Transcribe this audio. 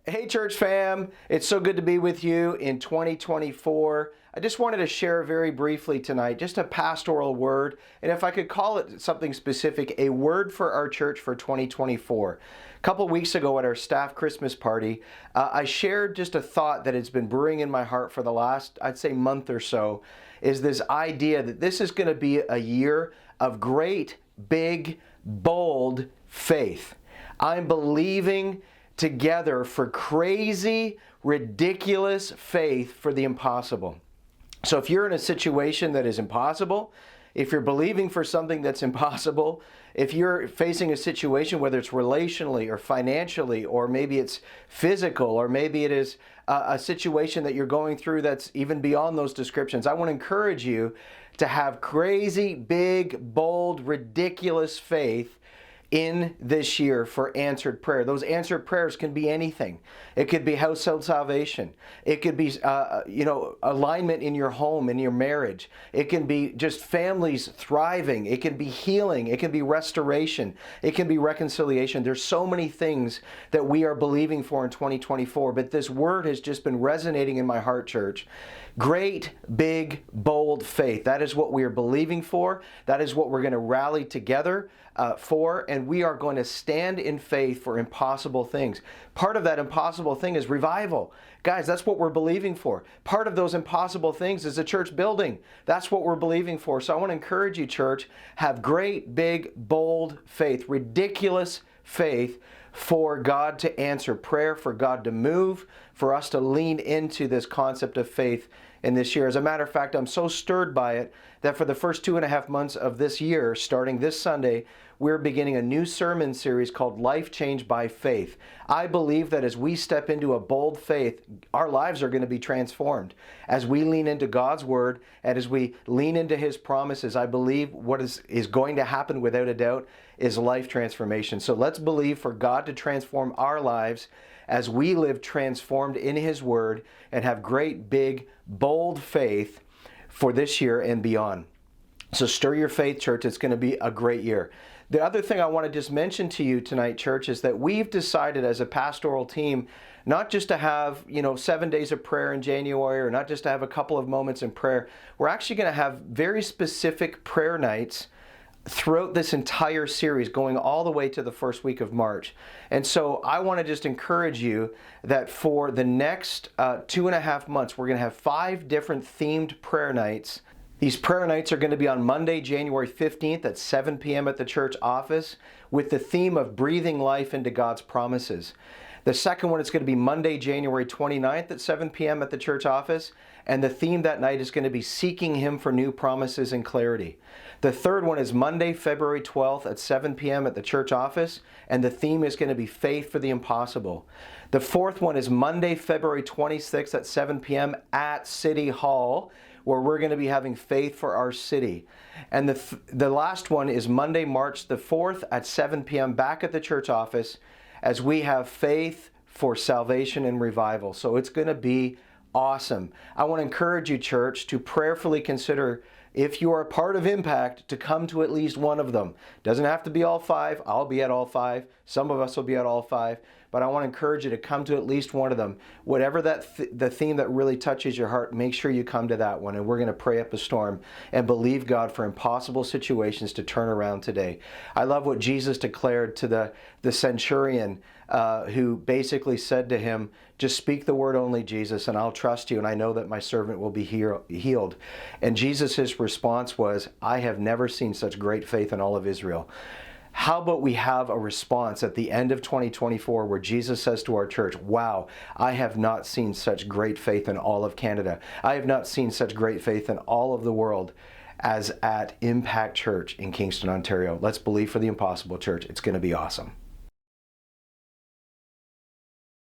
Hey, church fam. It's so good to be with you in 2024. I just wanted to share very briefly tonight, just a pastoral word, and if I could call it something specific, a word for our church for 2024. A couple weeks ago at our staff Christmas party, I shared just a thought that has been brewing in my heart for the last, I'd say, month or so, is this idea that this is going to be a year of great, big, bold faith. I'm believing together for crazy, ridiculous faith for the impossible. So if you're in a situation that is impossible, if you're believing for something that's impossible, if you're facing a situation, whether it's relationally or financially, or maybe it's physical, or maybe it is a situation that you're going through that's even beyond those descriptions, I want to encourage you to have crazy, big, bold, ridiculous faith in this year for answered prayer. Those answered prayers can be anything. It could be household salvation. It could be, alignment in your home, in your marriage. It can be just families thriving. It can be healing. It can be restoration. It can be reconciliation. There's so many things that we are believing for in 2024, but this word has just been resonating in my heart, church. Great, big, bold faith. That is what we are believing for. That is what we're going to rally together for, and we are going to stand in faith for impossible things. Part of that impossible thing is revival. Guys, that's what we're believing for. Part of those impossible things is a church building. That's what we're believing for. So I want to encourage you, church, have great, big, bold faith, ridiculous faith for God to answer prayer, for God to move, for us to lean into this concept of faith in this year. As a matter of fact, I'm so stirred by it that for the first 2.5 months of this year, starting this Sunday, we're beginning a new sermon series called Life Changed by Faith. I believe that as we step into a bold faith, our lives are going to be transformed. As we lean into God's Word and as we lean into His promises, I believe what is going to happen without a doubt is life transformation. So let's believe for God to transform our lives as we live transformed in His Word and have great, big, bold faith for this year and beyond. So stir your faith, church. It's going to be a great year. The other thing I want to just mention to you tonight, church, is that we've decided as a pastoral team not just to have, 7 days of prayer in January, or not just to have a couple of moments in prayer. We're actually going to have very specific prayer nights throughout this entire series, going all the way to the first week of March. And so I want to just encourage you that for the next 2.5 months, we're going to have 5 different themed prayer nights. These prayer nights are going to be on Monday, January 15th at 7 p.m. at the church office with the theme of breathing life into God's promises. The second one is going to be Monday, January 29th at 7 p.m. at the church office, and the theme that night is going to be seeking Him for new promises and clarity. The third one is Monday, February 12th at 7 p.m. at the church office, and the theme is going to be faith for the impossible. The fourth one is Monday, February 26th at 7 p.m. at City Hall, where we're going to be having faith for our city. And the last one is Monday, March the 4th at 7 p.m. back at the church office as we have faith for salvation and revival. So it's going to be awesome. I want to encourage you, church, to prayerfully consider, if you are a part of Impact, to come to at least one of them. Doesn't have to be all 5. I'll be at all 5. Some of us will be at all 5. But I want to encourage you to come to at least one of them. Whatever the theme that really touches your heart, make sure you come to that one. And we're going to pray up a storm and believe God for impossible situations to turn around today. I love what Jesus declared to the centurion who basically said to him, just speak the word only, Jesus, and I'll trust you, and I know that my servant will be healed. And Jesus' response was, I have never seen such great faith in all of Israel. How about we have a response at the end of 2024 where Jesus says to our church, wow, I have not seen such great faith in all of Canada. I have not seen such great faith in all of the world as at Impact Church in Kingston, Ontario. Let's believe for the impossible, church. It's going to be awesome.